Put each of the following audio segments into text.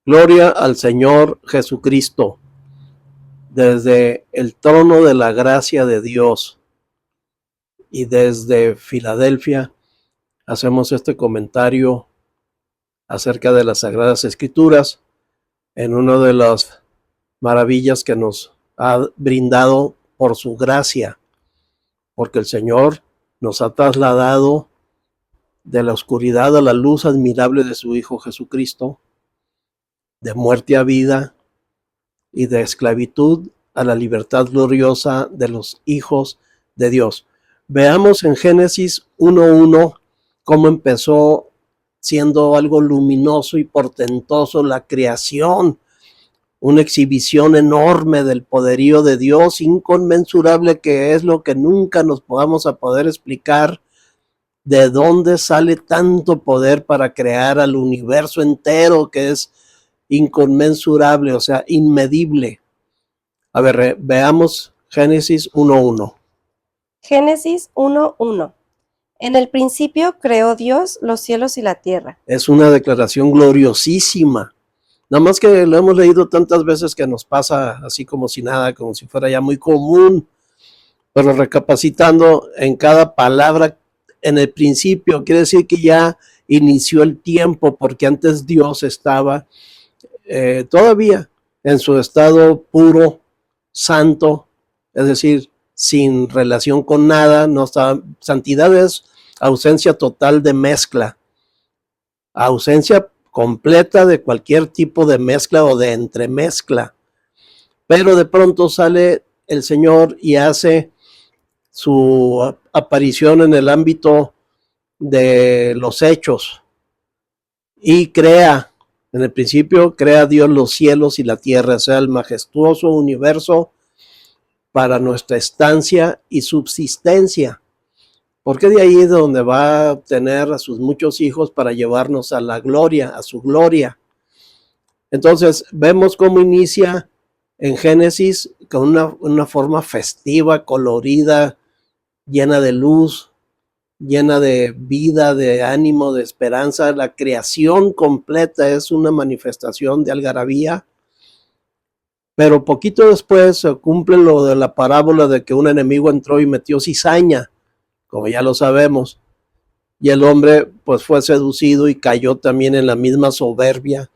Gloria al Señor Jesucristo. Desde el trono de la gracia de Dios y desde Filadelfia hacemos este comentario acerca de las Sagradas Escrituras en una de las maravillas que nos ha brindado por su gracia, porque el Señor nos ha trasladado de la oscuridad a la luz admirable de su Hijo Jesucristo, de muerte a vida y de esclavitud a la libertad gloriosa de los hijos de Dios. Veamos en Génesis 1:1 cómo empezó siendo algo luminoso y portentoso la creación, una exhibición enorme del poderío de Dios, inconmensurable, que es lo que nunca nos podamos a poder explicar. ¿De dónde sale tanto poder para crear al universo entero, que es inconmensurable, o sea, inmedible? A ver, veamos Génesis 1:1. Génesis 1:1. En el principio creó Dios los cielos y la tierra. Es una declaración gloriosísima. Nada más que lo hemos leído tantas veces que nos pasa así como si nada, como si fuera ya muy común. Pero recapacitando en cada palabra, en el principio, quiere decir que ya inició el tiempo, porque antes Dios estaba todavía en su estado puro, santo, es decir, sin relación con nada. No estaba. Santidad es ausencia total de mezcla, ausencia completa de cualquier tipo de mezcla o de entremezcla. Pero de pronto sale el Señor y hace su aparición en el ámbito de los hechos y crea. En el principio crea Dios los cielos y la tierra, o sea, el majestuoso universo para nuestra estancia y subsistencia, porque de ahí es donde va a obtener a sus muchos hijos para llevarnos a la gloria, a su gloria. Entonces vemos cómo inicia en Génesis con una forma festiva, colorida, llena de luz, llena de vida, de ánimo, de esperanza. La creación completa es una manifestación de algarabía. Pero poquito después se cumple lo de la parábola de que un enemigo entró y metió cizaña, como ya lo sabemos, y el hombre pues fue seducido y cayó también en la misma soberbia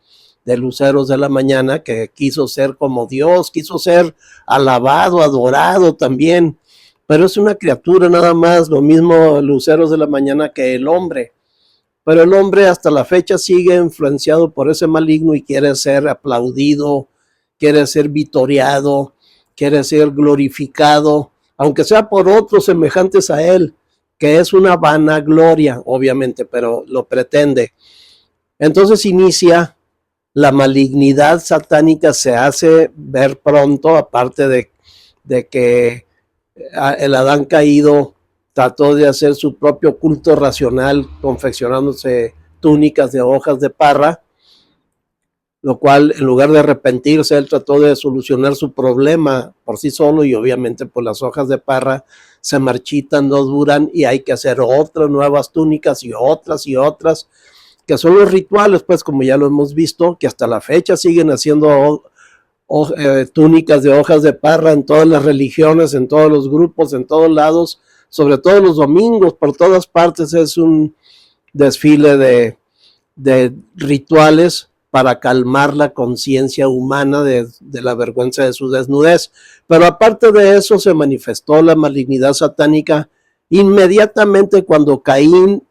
de luceros de la mañana, que quiso ser como Dios, quiso ser alabado, adorado también, pero es una criatura nada más, lo mismo luceros de la mañana que el hombre. Pero el hombre hasta la fecha sigue influenciado por ese maligno y quiere ser aplaudido, quiere ser vitoreado, quiere ser glorificado, aunque sea por otros semejantes a él, que es una vanagloria, obviamente, pero lo pretende. Entonces inicia la malignidad satánica, se hace ver pronto, aparte de que el Adán caído trató de hacer su propio culto racional, confeccionándose túnicas de hojas de parra, lo cual, en lugar de arrepentirse, él trató de solucionar su problema por sí solo, y obviamente pues las hojas de parra se marchitan, no duran, y hay que hacer otras nuevas túnicas y otras, que son los rituales, pues, como ya lo hemos visto, que hasta la fecha siguen haciendo túnicas de hojas de parra en todas las religiones, en todos los grupos, en todos lados, sobre todo los domingos, por todas partes es un desfile de rituales para calmar la conciencia humana de la vergüenza de su desnudez. Pero aparte de eso, se manifestó la malignidad satánica inmediatamente cuando Caín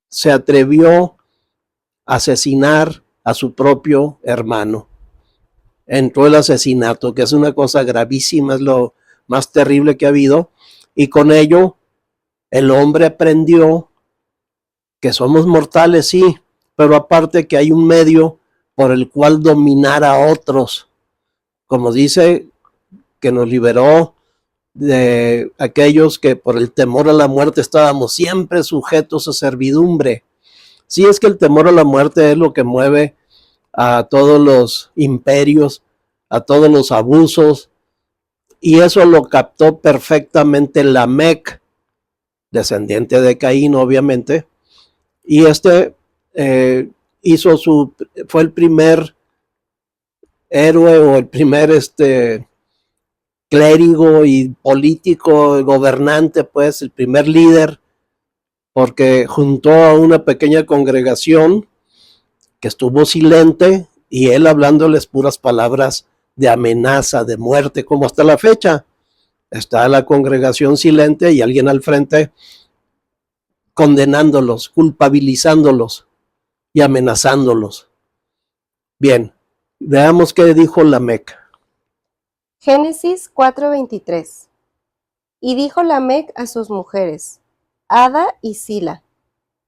se atrevió a asesinar a su propio hermano. Entró el asesinato, que es una cosa gravísima, es lo más terrible que ha habido, y con ello el hombre aprendió que somos mortales, sí, pero aparte que hay un medio por el cual dominar a otros, como dice, que nos liberó de aquellos que por el temor a la muerte estábamos siempre sujetos a servidumbre. Sí, es que el temor a la muerte es lo que mueve a todos los imperios, a todos los abusos, y eso lo captó perfectamente Lamec, descendiente de Caín, obviamente, y fue el primer héroe o el primer clérigo y político, gobernante, pues el primer líder, porque juntó a una pequeña congregación que estuvo silente y él hablándoles puras palabras de amenaza, de muerte, como hasta la fecha. Está la congregación silente y alguien al frente condenándolos, culpabilizándolos y amenazándolos. Bien, veamos qué dijo Lamec. Génesis 4:23. Y dijo Lamec a sus mujeres, Ada y Sila,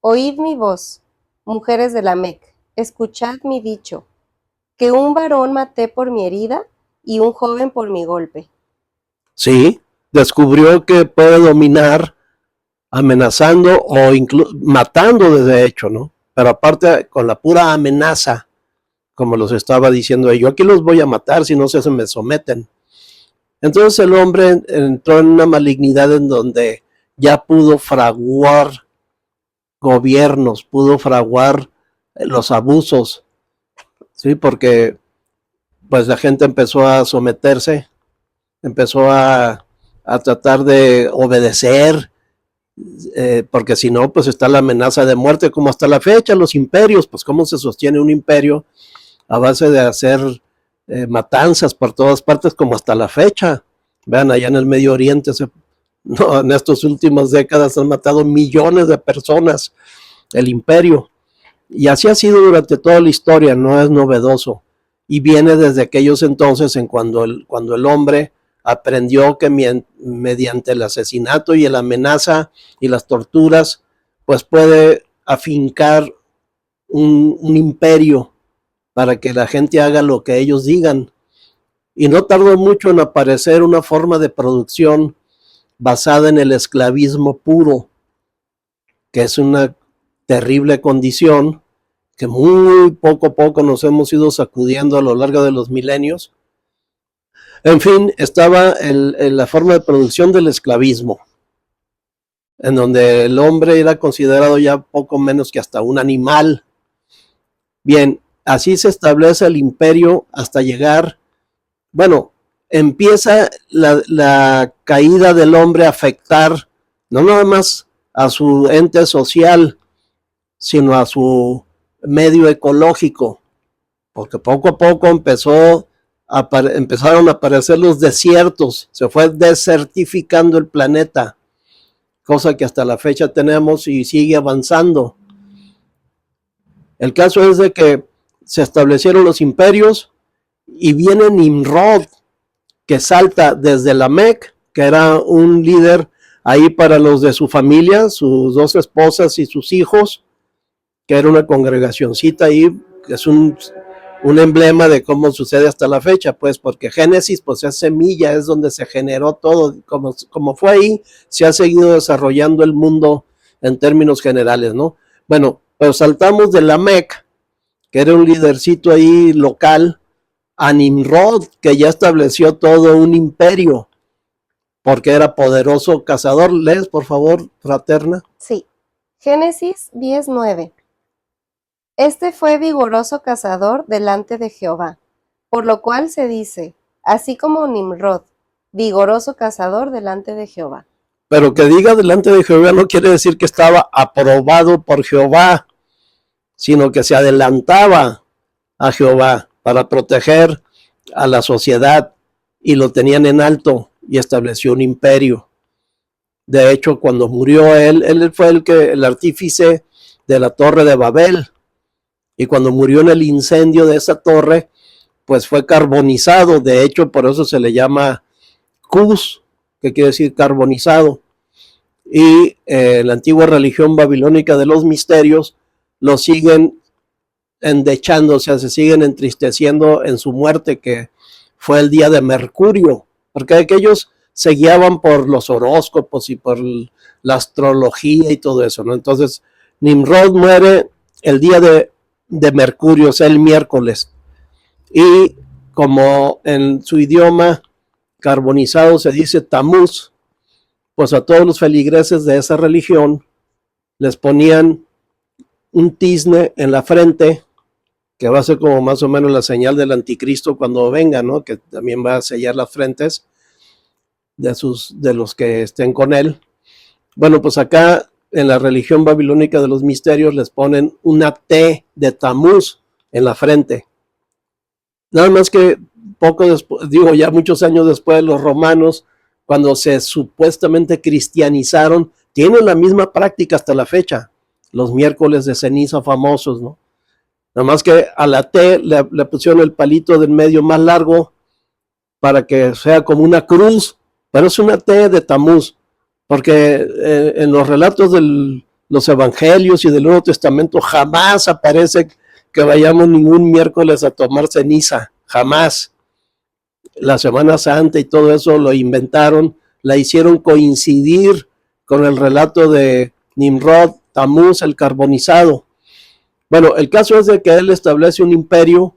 oíd mi voz, mujeres de Lamec, escuchad mi dicho, que un varón maté por mi herida y un joven por mi golpe. Sí, descubrió que puede dominar amenazando o matando de hecho, ¿no? Pero aparte con la pura amenaza, como los estaba diciendo yo, aquí los voy a matar si no se me someten. Entonces el hombre entró en una malignidad en donde ya pudo fraguar gobiernos, pudo fraguar los abusos, ¿sí? Porque pues la gente empezó a someterse, empezó a tratar de obedecer, porque si no, pues está la amenaza de muerte, como hasta la fecha, los imperios, pues cómo se sostiene un imperio a base de hacer matanzas por todas partes, como hasta la fecha. Vean, allá en el Medio Oriente, en estas últimas décadas han matado millones de personas el imperio. Y así ha sido durante toda la historia, no es novedoso. Y viene desde aquellos entonces en cuando el hombre aprendió que mediante el asesinato y la amenaza y las torturas, pues puede afincar un imperio para que la gente haga lo que ellos digan. Y no tardó mucho en aparecer una forma de producción basada en el esclavismo puro, que es una terrible condición que muy poco a poco nos hemos ido sacudiendo a lo largo de los milenios. En fin, estaba la forma de producción del esclavismo, en donde el hombre era considerado ya poco menos que hasta un animal. Bien, así se establece el imperio hasta llegar, bueno, empieza la caída del hombre a afectar no nada más a su ente social, sino a su medio ecológico, porque poco a poco empezaron a aparecer los desiertos, se fue desertificando el planeta, cosa que hasta la fecha tenemos y sigue avanzando. El caso es de que se establecieron los imperios y viene Nimrod, que salta desde Lamec, que era un líder ahí para los de su familia, sus dos esposas y sus hijos, que era una congregacioncita ahí, que es un emblema de cómo sucede hasta la fecha, pues, porque Génesis, pues, es semilla, es donde se generó todo, como fue ahí, se ha seguido desarrollando el mundo en términos generales, ¿no? Bueno, pero saltamos de Lamec, que era un lidercito ahí local, a Nimrod, que ya estableció todo un imperio, porque era poderoso cazador. ¿Lees, por favor, fraterna? Sí. Génesis 10:9. Este fue vigoroso cazador delante de Jehová, por lo cual se dice, así como Nimrod, vigoroso cazador delante de Jehová. Pero que diga delante de Jehová no quiere decir que estaba aprobado por Jehová, sino que se adelantaba a Jehová para proteger a la sociedad y lo tenían en alto y estableció un imperio. De hecho, cuando murió él fue el artífice de la Torre de Babel, y cuando murió en el incendio de esa torre, pues fue carbonizado. De hecho, por eso se le llama Cus, que quiere decir carbonizado. Y la antigua religión babilónica de los misterios lo siguen endechando, o sea, se siguen entristeciendo en su muerte, que fue el día de Mercurio, porque aquellos se guiaban por los horóscopos y por la astrología y todo eso, ¿no? Entonces, Nimrod muere el día de Mercurio, o sea, el miércoles. Y como en su idioma carbonizado se dice Tamuz, pues a todos los feligreses de esa religión les ponían un tizne en la frente que va a ser como más o menos la señal del anticristo cuando venga, ¿no? Que también va a sellar las frentes de los que estén con él. Bueno, pues acá en la religión babilónica de los misterios les ponen una T de Tamuz en la frente. Nada más que poco después, digo ya muchos años después, los romanos, cuando se supuestamente cristianizaron, tienen la misma práctica hasta la fecha, los miércoles de ceniza famosos, ¿no? Nada más que a la T le pusieron el palito del medio más largo para que sea como una cruz, pero es una T de Tamuz, porque en los relatos de los evangelios y del Nuevo Testamento jamás aparece que vayamos ningún miércoles a tomar ceniza, jamás. La Semana Santa y todo eso lo inventaron, la hicieron coincidir con el relato de Nimrod, Tamuz, el carbonizado. Bueno, el caso es de que él establece un imperio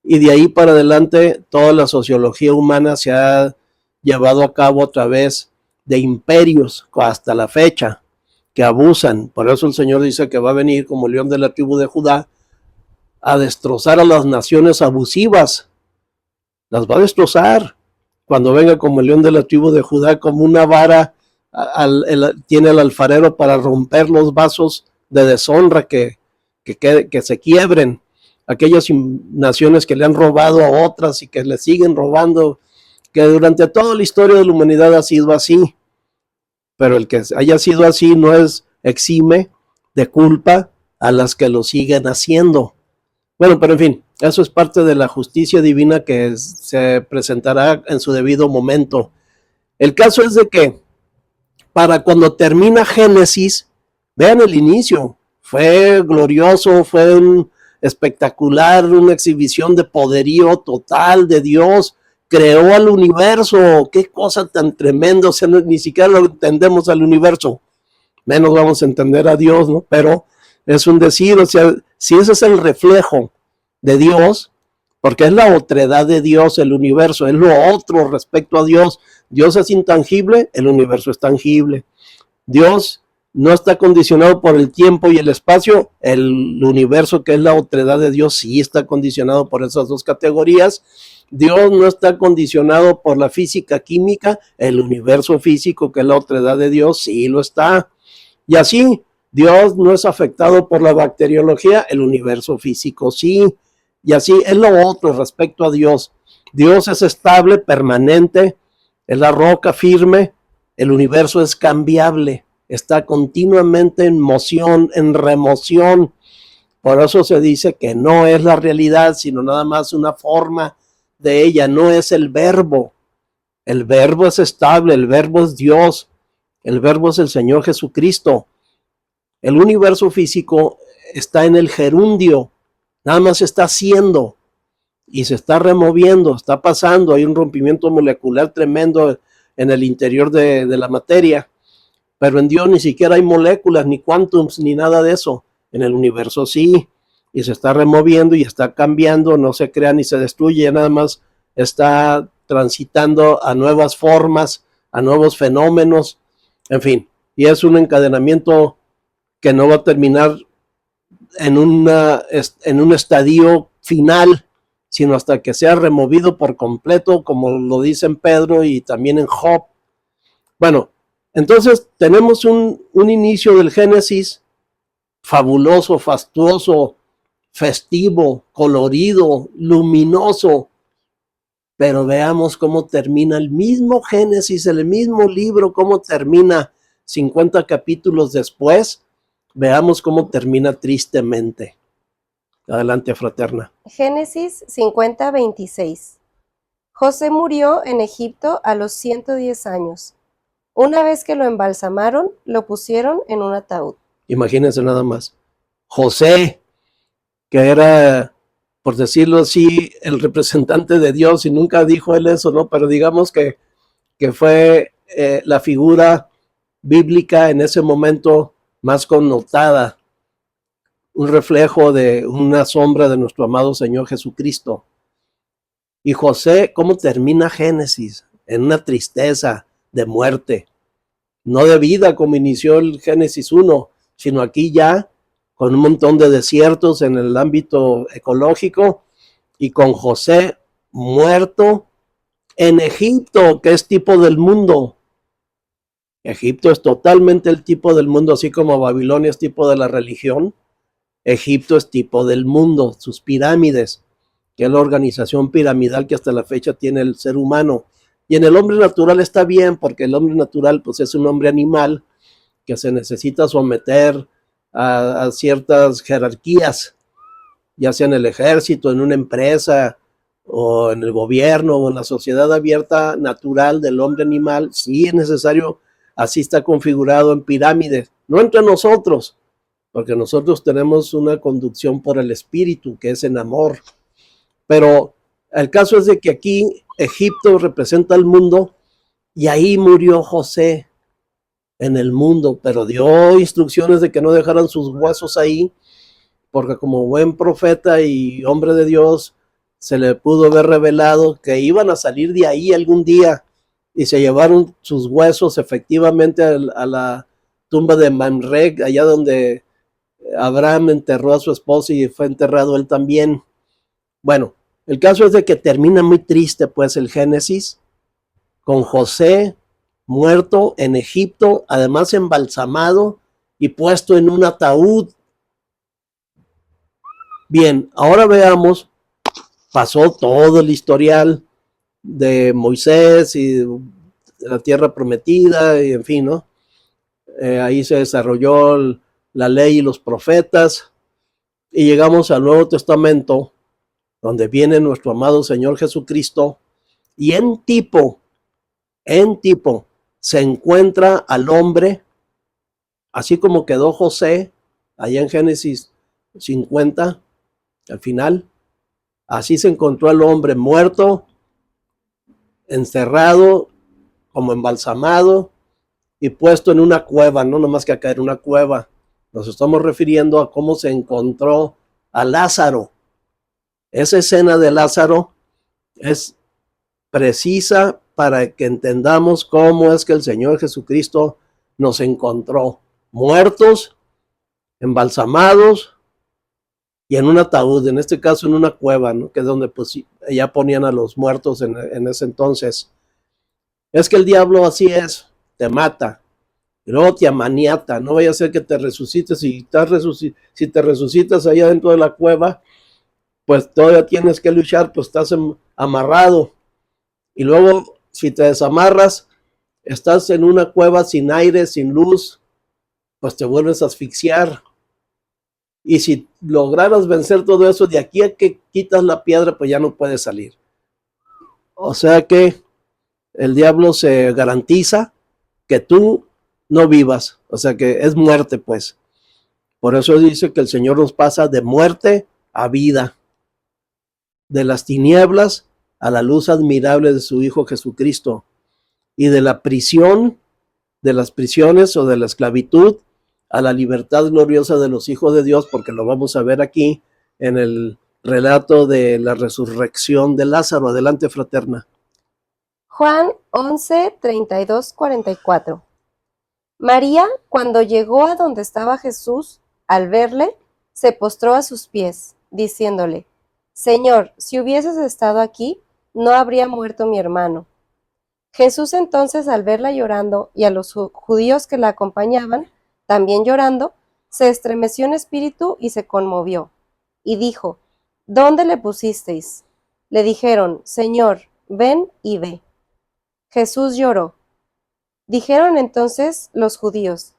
y de ahí para adelante toda la sociología humana se ha llevado a cabo a través de imperios hasta la fecha que abusan. Por eso el Señor dice que va a venir como león de la tribu de Judá a destrozar a las naciones abusivas. Las va a destrozar cuando venga como el león de la tribu de Judá, como una vara tiene el alfarero para romper los vasos de deshonra que se quiebren, aquellas naciones que le han robado a otras y que le siguen robando, que durante toda la historia de la humanidad ha sido así, pero el que haya sido así no es exime de culpa a las que lo siguen haciendo. Bueno, pero en fin, eso es parte de la justicia divina que se presentará en su debido momento. El caso es de que para cuando termina Génesis, vean el inicio, fue glorioso, fue un espectacular, una exhibición de poderío total de Dios, creó al universo, qué cosa tan tremenda, o sea, ni siquiera lo entendemos al universo, menos vamos a entender a Dios, ¿no? Pero es un decir, o sea, si ese es el reflejo de Dios, porque es la otredad de Dios, el universo, es lo otro respecto a Dios. Dios es intangible, el universo es tangible. Dios no está condicionado por el tiempo y el espacio, el universo, que es la otredad de Dios, sí está condicionado por esas dos categorías. Dios no está condicionado por la física química, el universo físico, que es la otredad de Dios, sí lo está. Y así, Dios no es afectado por la bacteriología, el universo físico sí. Y así es lo otro respecto a Dios. Dios es estable, permanente, es la roca firme, el universo es cambiable, está continuamente en moción, en remoción. Por eso se dice que no es la realidad, sino nada más una forma de ella, no es el verbo. El verbo es estable, el verbo es Dios, el verbo es el Señor Jesucristo. El universo físico está en el gerundio, nada más está haciendo y se está removiendo, está pasando, hay un rompimiento molecular tremendo en el interior de la materia, pero en Dios ni siquiera hay moléculas, ni quantums, ni nada de eso. En el universo sí, y se está removiendo y está cambiando, no se crea ni se destruye, nada más está transitando a nuevas formas, a nuevos fenómenos, en fin, y es un encadenamiento que no va a terminar en un estadio final, sino hasta que sea removido por completo, como lo dice en Pedro y también en Job. Bueno, entonces tenemos un inicio del Génesis fabuloso, fastuoso, festivo, colorido, luminoso, pero veamos cómo termina el mismo Génesis, el mismo libro, cómo termina 50 capítulos después. Veamos cómo termina tristemente. Adelante, fraterna. Génesis 50:26. José murió en Egipto a los 110 años. Una vez que lo embalsamaron, lo pusieron en un ataúd. Imagínense nada más. José, que era, por decirlo así, el representante de Dios, y nunca dijo él eso, ¿no? Pero digamos que fue la figura bíblica en ese momento más connotada, un reflejo de una sombra de nuestro amado Señor Jesucristo. Y José, ¿cómo termina Génesis? En una tristeza de muerte, no de vida como inició el Génesis 1, sino aquí ya con un montón de desiertos en el ámbito ecológico, y con José muerto en Egipto, que es tipo del mundo. Egipto es totalmente el tipo del mundo, así como Babilonia es tipo de la religión. Egipto es tipo del mundo, sus pirámides, que es la organización piramidal que hasta la fecha tiene el ser humano. Y en el hombre natural está bien, porque el hombre natural pues es un hombre animal que se necesita someter a ciertas jerarquías, ya sea en el ejército, en una empresa, o en el gobierno, o en la sociedad abierta natural del hombre animal. Sí es necesario, así está configurado en pirámides, no entre nosotros, porque nosotros tenemos una conducción por el espíritu, que es en amor. Pero el caso es de que aquí Egipto representa el mundo, y ahí murió José en el mundo, pero dio instrucciones de que no dejaran sus huesos ahí, porque como buen profeta y hombre de Dios, se le pudo haber revelado que iban a salir de ahí algún día, y se llevaron sus huesos efectivamente a la tumba de Mamre, allá donde Abraham enterró a su esposa y fue enterrado él también. Bueno, el caso es de que termina muy triste pues el Génesis, con José muerto en Egipto, además embalsamado y puesto en un ataúd. Bien, ahora veamos, pasó todo el historial de Moisés y de la tierra prometida, y en fin, ¿no? Ahí se desarrolló la ley y los profetas, y llegamos al Nuevo Testamento, donde viene nuestro amado Señor Jesucristo, y en tipo, se encuentra al hombre, así como quedó José, allá en Génesis 50, al final, así se encontró al hombre muerto, encerrado, como embalsamado, y puesto en una cueva, no nomás que acá en una cueva. Nos estamos refiriendo a cómo se encontró a Lázaro. Esa escena de Lázaro es precisa para que entendamos cómo es que el Señor Jesucristo nos encontró muertos, embalsamados y en un ataúd, en este caso en una cueva, ¿no? Que es donde pues ya ponían a los muertos en ese entonces. Es que el diablo así es, te mata, y luego te amaniata, no vaya a ser que te resucites, y si te resucitas allá dentro de la cueva, pues todavía tienes que luchar, pues estás amarrado, y luego si te desamarras, estás en una cueva sin aire, sin luz, pues te vuelves a asfixiar. Y si lograras vencer todo eso, de aquí a que quitas la piedra, pues ya no puedes salir. O sea que el diablo se garantiza que tú no vivas, o sea que es muerte pues. Por eso dice que el Señor nos pasa de muerte a vida, de las tinieblas a la luz admirable de su Hijo Jesucristo, y de la prisión, de las prisiones o de la esclavitud, a la libertad gloriosa de los hijos de Dios, porque lo vamos a ver aquí en el relato de la resurrección de Lázaro. Adelante, fraterna. Juan 11, 32, 44. María, cuando llegó a donde estaba Jesús, al verle, se postró a sus pies, diciéndole, Señor, si hubieses estado aquí, no habría muerto mi hermano. Jesús entonces, al verla llorando y a los judíos que la acompañaban, también llorando, se estremeció en espíritu y se conmovió, y dijo, ¿dónde le pusisteis? Le dijeron, Señor, ven y ve. Jesús lloró. Dijeron entonces los judíos,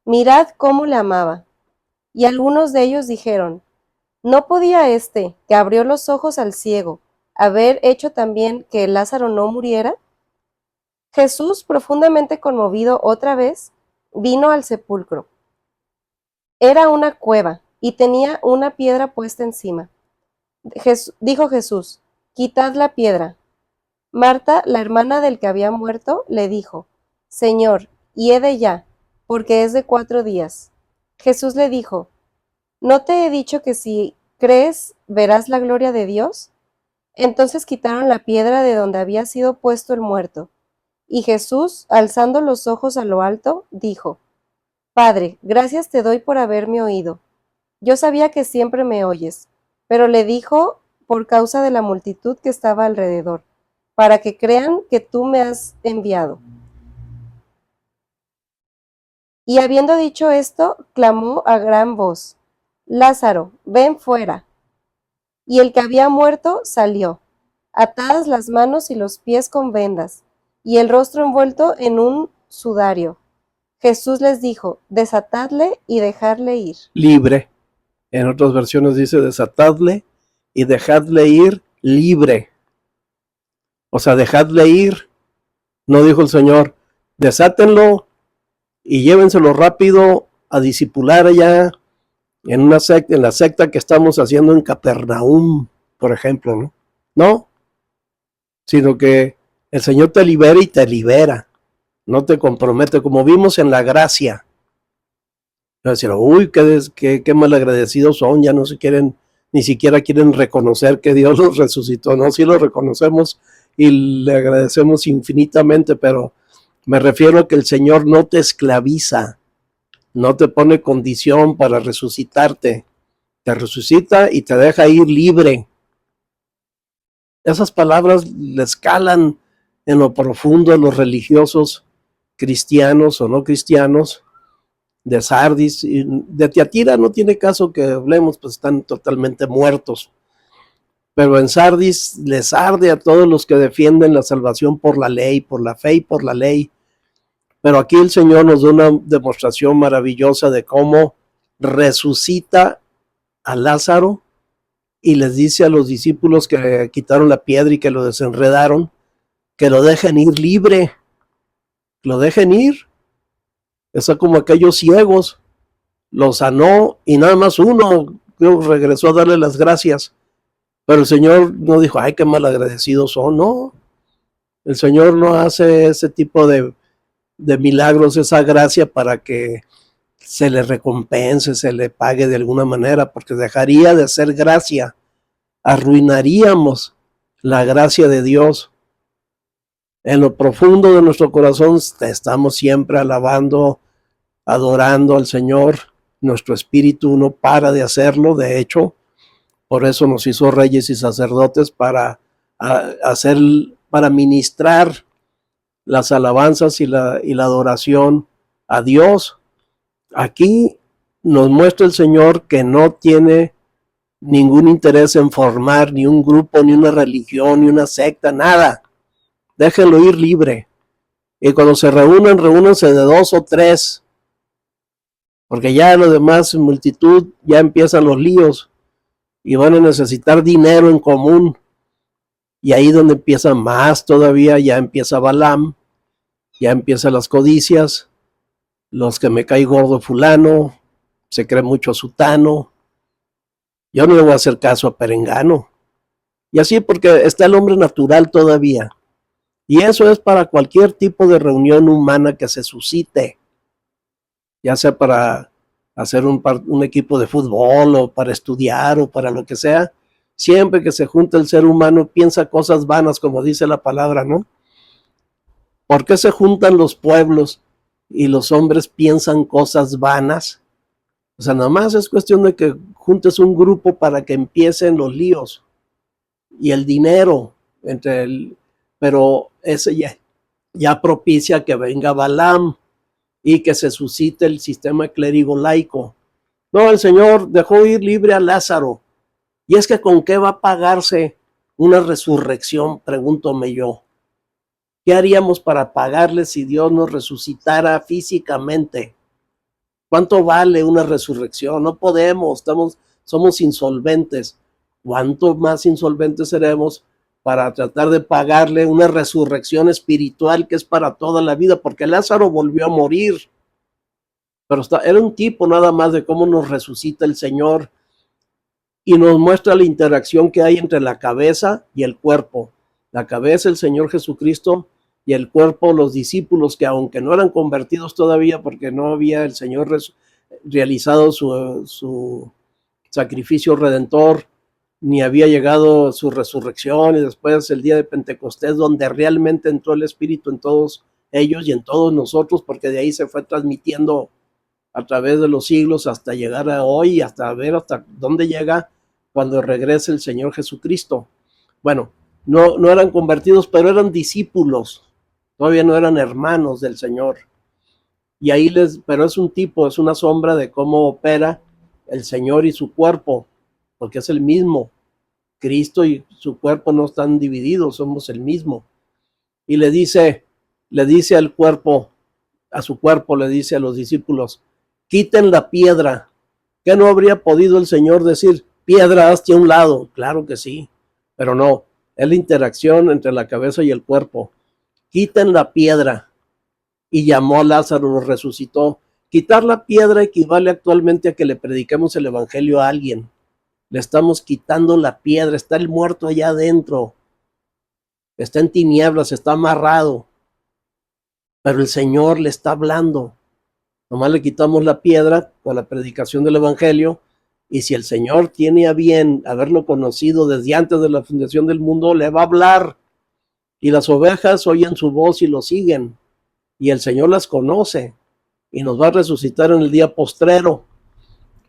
mirad cómo le amaba. Y algunos de ellos dijeron, ¿no podía éste, que abrió los ojos al ciego, haber hecho también que Lázaro no muriera? Jesús, profundamente conmovido otra vez, vino al sepulcro. Era una cueva y tenía una piedra puesta encima. Dijo Jesús, quitad la piedra. Marta, la hermana del que había muerto, le dijo, Señor, hiede ya, porque es de 4 días. Jesús le dijo, ¿no te he dicho que si crees verás la gloria de Dios? Entonces quitaron la piedra de donde había sido puesto el muerto. Y Jesús, alzando los ojos a lo alto, dijo, Padre, gracias te doy por haberme oído. yo sabía que siempre me oyes. Pero le dijo por causa de la multitud que estaba alrededor, para que crean que tú me has enviado. Y habiendo dicho esto, clamó a gran voz, Lázaro, ven fuera. Y el que había muerto salió, atadas las manos y los pies con vendas, y el rostro envuelto en un sudario. Jesús les dijo, desatadle y dejadle ir. Libre. En otras versiones dice desatadle y dejadle ir libre. O sea, dejadle ir. No dijo el Señor, desátenlo y llévenselo rápido a discipular allá en una secta, en la secta que estamos haciendo en Capernaum, por ejemplo, ¿no? No, sino que el Señor te libera y te libera, no te compromete, como vimos en la gracia. Va a decir, uy, qué malagradecidos son, ya no se quieren, ni siquiera quieren reconocer que Dios los resucitó. No, sí lo reconocemos y le agradecemos infinitamente, pero me refiero a que el Señor no te esclaviza, no te pone condición para resucitarte, te resucita y te deja ir libre. Esas palabras les calan en lo profundo de los religiosos, cristianos o no cristianos, de Sardis. Y de Tiatira no tiene caso que hablemos, pues están totalmente muertos. Pero en Sardis les arde a todos los que defienden la salvación por la ley, por la fe y por la ley. Pero aquí el Señor nos da una demostración maravillosa de cómo resucita a Lázaro y les dice a los discípulos que quitaron la piedra y que lo desenredaron, que lo dejen ir libre, lo dejen ir. Eso como aquellos ciegos, lo sanó y nada más uno regresó a darle las gracias. Pero el Señor no dijo, ay, qué malagradecidos son, no. El Señor no hace ese tipo de milagros, esa gracia para que se le recompense, se le pague de alguna manera, porque dejaría de ser gracia, arruinaríamos la gracia de Dios. En lo profundo de nuestro corazón estamos siempre alabando, adorando al Señor. Nuestro espíritu no para de hacerlo, de hecho, por eso nos hizo reyes y sacerdotes para hacer, para ministrar las alabanzas y la adoración a Dios. Aquí nos muestra el Señor que no tiene ningún interés en formar ni un grupo, ni una religión, ni una secta, nada. Déjenlo ir libre. Y cuando se reúnen, reúnanse de 2 o 3, porque ya lo demás, multitud, ya empiezan los líos y van a necesitar dinero en común. Y ahí donde empieza más todavía, ya empieza Balaam, ya empiezan las codicias, los que me cae gordo fulano, se cree mucho sutano, yo no le voy a hacer caso a perengano. Y así porque está el hombre natural todavía. Y eso es para cualquier tipo de reunión humana que se suscite, ya sea para hacer un equipo de fútbol o para estudiar o para lo que sea. Siempre que se junta el ser humano piensa cosas vanas, como dice la palabra, ¿no? ¿Por qué se juntan los pueblos y los hombres piensan cosas vanas? O sea, nada más es cuestión de que juntes un grupo para que empiecen los líos y el dinero pero ese ya propicia que venga Balaam y que se suscite el sistema clérigo laico. No, el Señor dejó ir libre a Lázaro. Y es que ¿con qué va a pagarse una resurrección? Pregúntome yo. ¿Qué haríamos para pagarle si Dios nos resucitara físicamente? ¿Cuánto vale una resurrección? No podemos, somos insolventes. ¿Cuánto más insolventes seremos para tratar de pagarle una resurrección espiritual que es para toda la vida? Porque Lázaro volvió a morir, pero era un tipo nada más de cómo nos resucita el Señor y nos muestra la interacción que hay entre la cabeza y el cuerpo. La cabeza, el Señor Jesucristo, y el cuerpo, los discípulos, que aunque no eran convertidos todavía porque no había el Señor realizado su sacrificio redentor, ni había llegado su resurrección, y después el día de Pentecostés, donde realmente entró el Espíritu en todos ellos y en todos nosotros, porque de ahí se fue transmitiendo a través de los siglos hasta llegar a hoy, hasta ver hasta dónde llega cuando regrese el Señor Jesucristo. Bueno, no eran convertidos, pero eran discípulos, todavía no eran hermanos del Señor. Y ahí pero es un tipo, es una sombra de cómo opera el Señor y su cuerpo, porque es el mismo. Cristo y su cuerpo no están divididos, somos el mismo. Y le dice al cuerpo, a su cuerpo, le dice a los discípulos, quiten la piedra. ¿Qué no habría podido el Señor decir, piedra, hazte a un lado? Claro que sí, pero no, es la interacción entre la cabeza y el cuerpo. Quiten la piedra. Y llamó a Lázaro, lo resucitó. Quitar la piedra equivale actualmente a que le prediquemos el evangelio a alguien. Le estamos quitando la piedra, está el muerto allá adentro, está en tinieblas, está amarrado, pero el Señor le está hablando. Nomás le quitamos la piedra con la predicación del evangelio, y si el Señor tiene a bien haberlo conocido desde antes de la fundación del mundo, le va a hablar, y las ovejas oyen su voz y lo siguen, y el Señor las conoce, y nos va a resucitar en el día postrero.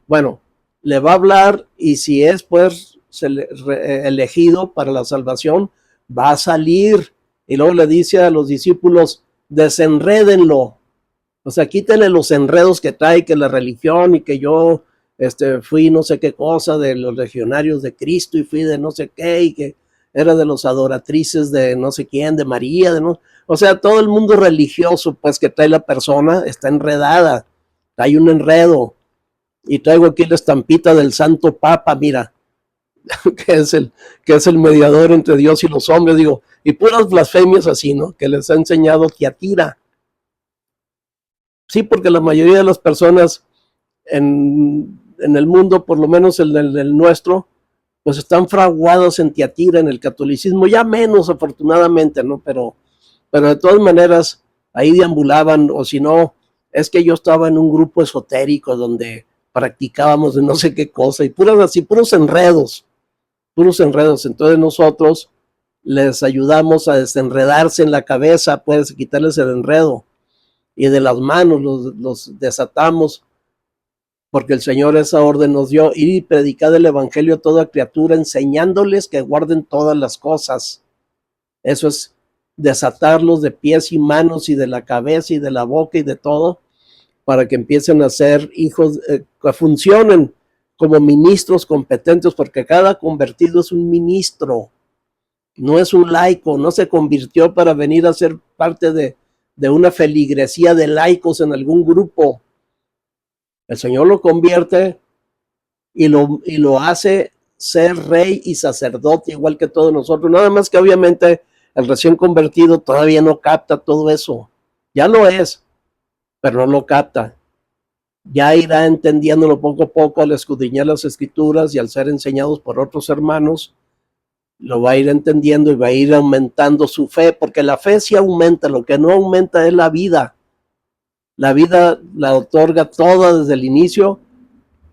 Bueno, le va a hablar, y si es pues elegido para la salvación, va a salir. Y luego le dice a los discípulos, desenrédenlo. O sea, quítenle los enredos que trae, que la religión y que yo fui no sé qué cosa de los legionarios de Cristo y fui de no sé qué y que era de los adoratrices de no sé quién, de María, de no. O sea, todo el mundo religioso pues que trae la persona está enredada, hay un enredo. Y traigo aquí la estampita del Santo Papa, mira, que es el mediador entre Dios y los hombres, digo, y puras blasfemias así, ¿no? Que les ha enseñado Tiatira. Sí, porque la mayoría de las personas en el mundo, por lo menos el nuestro, pues están fraguados en Tiatira, en el catolicismo, ya menos afortunadamente, ¿no? Pero de todas maneras, ahí deambulaban, o si no, es que yo estaba en un grupo esotérico donde practicábamos de no sé qué cosa, y puros enredos, entonces nosotros les ayudamos a desenredarse en la cabeza, puedes quitarles el enredo, y de las manos los desatamos, porque el Señor esa orden nos dio, ir y predicar el evangelio a toda criatura, enseñándoles que guarden todas las cosas. Eso es desatarlos de pies y manos y de la cabeza y de la boca y de todo, para que empiecen a ser hijos, que funcionen como ministros competentes, porque cada convertido es un ministro, no es un laico, no se convirtió para venir a ser parte de una feligresía de laicos en algún grupo. El Señor lo convierte y lo hace ser rey y sacerdote igual que todos nosotros, nada más que obviamente el recién convertido todavía no capta todo eso, ya lo es, pero no lo capta. Ya irá entendiéndolo poco a poco al escudriñar las escrituras y al ser enseñados por otros hermanos, lo va a ir entendiendo y va a ir aumentando su fe, porque la fe sí aumenta, lo que no aumenta es la vida. La vida la otorga toda desde el inicio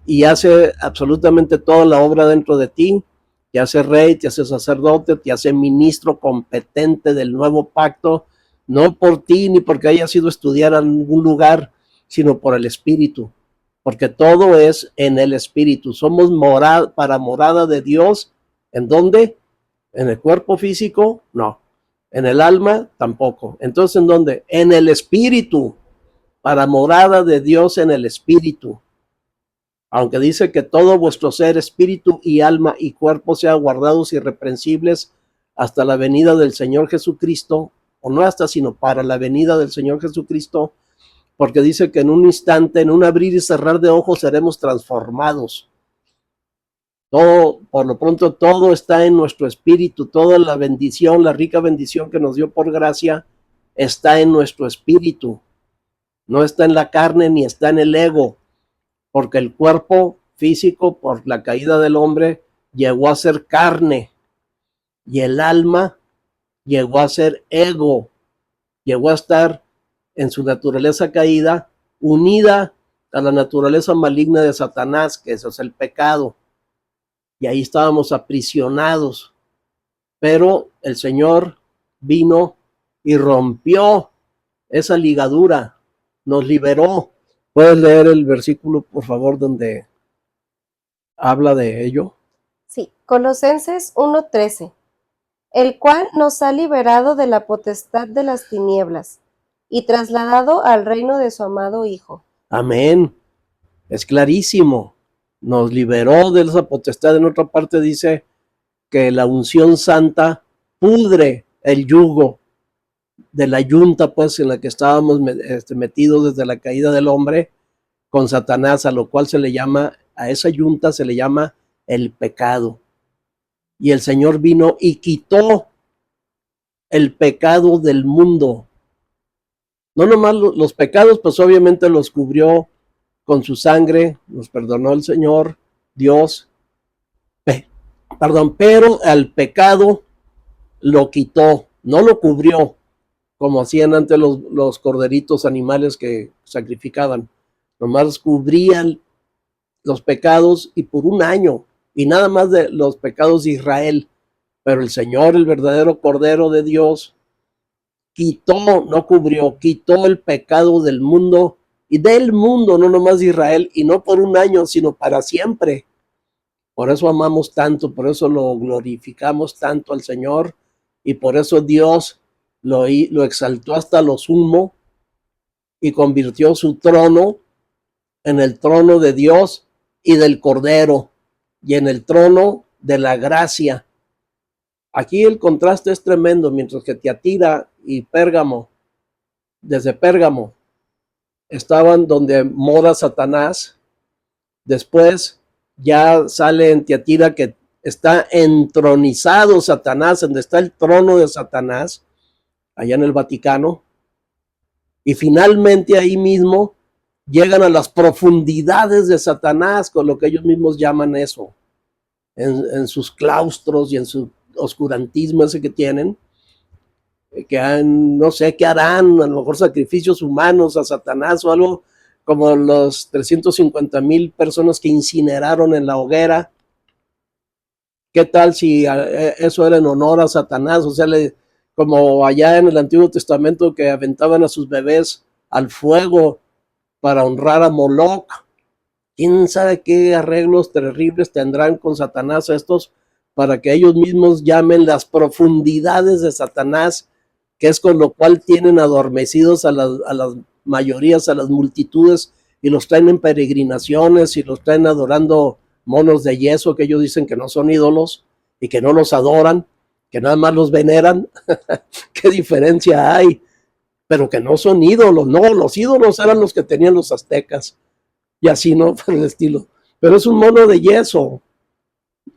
y hace absolutamente toda la obra dentro de ti. Te hace rey, te hace sacerdote, te hace ministro competente del nuevo pacto, no por ti ni porque hayas ido a estudiar en algún lugar, sino por el Espíritu, porque todo es en el Espíritu. Somos para morada de Dios. ¿En dónde? ¿En el cuerpo físico? No. ¿En el alma? Tampoco. Entonces, ¿en dónde? En el Espíritu, para morada de Dios en el Espíritu. Aunque dice que todo vuestro ser, espíritu y alma y cuerpo sean guardados irreprensibles hasta la venida del Señor Jesucristo, o no hasta, sino para la venida del Señor Jesucristo, porque dice que en un instante, en un abrir y cerrar de ojos, seremos transformados. Todo, por lo pronto, todo está en nuestro espíritu, toda la bendición, la rica bendición que nos dio por gracia, está en nuestro espíritu. No está en la carne ni está en el ego, porque el cuerpo físico, por la caída del hombre, llegó a ser carne, y el alma llegó a ser ego, llegó a estar en su naturaleza caída, unida a la naturaleza maligna de Satanás, que eso es el pecado, y ahí estábamos aprisionados, pero el Señor vino y rompió esa ligadura, nos liberó, ¿Puedes leer el versículo, por favor, donde habla de ello? Sí, Colosenses 1:13, el cual nos ha liberado de la potestad de las tinieblas y trasladado al reino de su amado Hijo. Amén. Es clarísimo. Nos liberó de esa potestad. En otra parte dice que la unción santa pudre el yugo de la yunta, pues, en la que estábamos metidos desde la caída del hombre con Satanás, a lo cual se le llama, a esa yunta se le llama el pecado. Y el Señor vino y quitó el pecado del mundo. No nomás los pecados, pues obviamente los cubrió con su sangre, nos perdonó el Señor, Dios, pero al pecado lo quitó, no lo cubrió, como hacían antes los corderitos animales que sacrificaban. Nomás cubrían los pecados y por un año, y nada más de los pecados de Israel. Pero el Señor, el verdadero Cordero de Dios, quitó, no cubrió, quitó el pecado del mundo, y del mundo, no nomás de Israel, y no por un año, sino para siempre. Por eso amamos tanto, por eso lo glorificamos tanto al Señor, y por eso Dios lo exaltó hasta lo sumo y convirtió su trono en el trono de Dios y del Cordero, y en el trono de la gracia. Aquí el contraste es tremendo, mientras que Tiatira y Pérgamo, desde Pérgamo, estaban donde mora Satanás. Después ya sale en Tiatira que está entronizado Satanás, donde está el trono de Satanás, allá en el Vaticano. Y finalmente ahí mismo llegan a las profundidades de Satanás, con lo que ellos mismos llaman eso, en sus claustros y en su oscurantismo ese que tienen, que no sé qué harán, a lo mejor sacrificios humanos a Satanás o algo, como los 350,000 personas que incineraron en la hoguera. ¿Qué tal si eso era en honor a Satanás? O sea, como allá en el Antiguo Testamento que aventaban a sus bebés al fuego para honrar a Moloch. ¿Quién sabe qué arreglos terribles tendrán con Satanás estos para que ellos mismos llamen las profundidades de Satanás, que es con lo cual tienen adormecidos a las mayorías, a las multitudes, y los traen en peregrinaciones y los traen adorando monos de yeso que ellos dicen que no son ídolos y que no los adoran, que nada más los veneran? ¿Qué diferencia hay? Pero que no son ídolos. No, los ídolos eran los que tenían los aztecas y así, ¿no? Por el estilo. Pero es un mono de yeso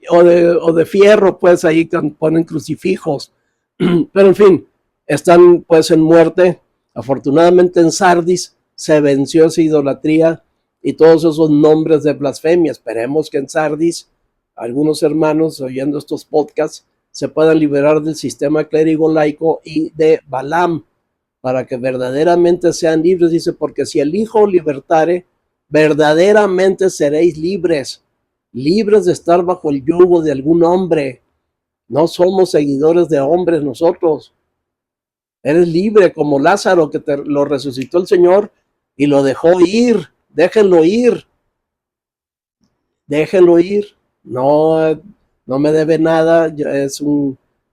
o de fierro, pues ahí ponen crucifijos. Pero en fin, están pues en muerte. Afortunadamente en Sardis se venció esa idolatría y todos esos nombres de blasfemia. Esperemos que en Sardis algunos hermanos oyendo estos podcasts se puedan liberar del sistema clérigo laico y de Balaam, para que verdaderamente sean libres. Dice, porque si el Hijo libertare, verdaderamente seréis libres, libres de estar bajo el yugo de algún hombre. No somos seguidores de hombres nosotros. Eres libre como Lázaro, que lo resucitó el Señor y lo dejó ir. Déjenlo ir. Déjenlo ir. No, no me debe nada.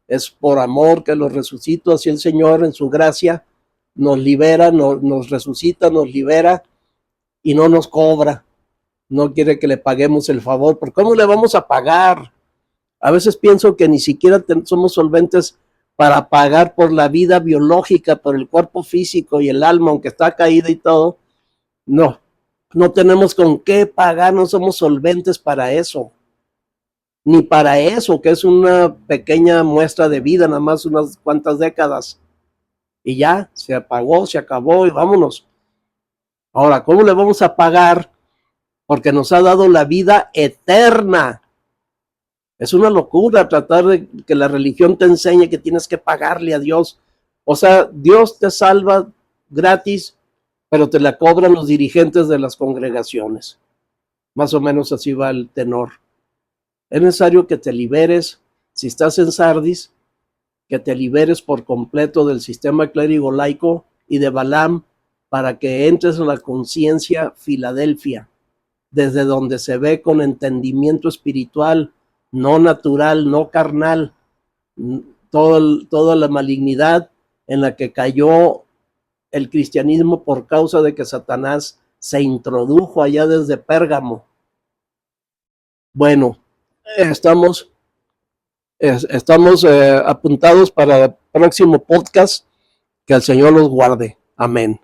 Es por amor que lo resucito. Así el Señor en su gracia nos libera, nos resucita, nos libera y no nos cobra. No quiere que le paguemos el favor. ¿Por cómo le vamos a pagar? A veces pienso que ni siquiera somos solventes para pagar por la vida biológica, por el cuerpo físico y el alma, aunque está caída y todo. No, no tenemos con qué pagar, no somos solventes para eso. Ni para eso, que es una pequeña muestra de vida, nada más unas cuantas décadas. Y ya, se apagó, se acabó y vámonos. Ahora, ¿cómo le vamos a pagar? Porque nos ha dado la vida eterna. Es una locura tratar de que la religión te enseñe que tienes que pagarle a Dios. O sea, Dios te salva gratis, pero te la cobran los dirigentes de las congregaciones. Más o menos así va el tenor. Es necesario que te liberes, si estás en Sardis, que te liberes por completo del sistema clérigo laico y de Balaam, para que entres en la conciencia Filadelfia, desde donde se ve con entendimiento espiritual, no natural, no carnal, toda la malignidad en la que cayó el cristianismo por causa de que Satanás se introdujo allá desde Pérgamo. Bueno, estamos apuntados para el próximo podcast. Que el Señor los guarde. Amén.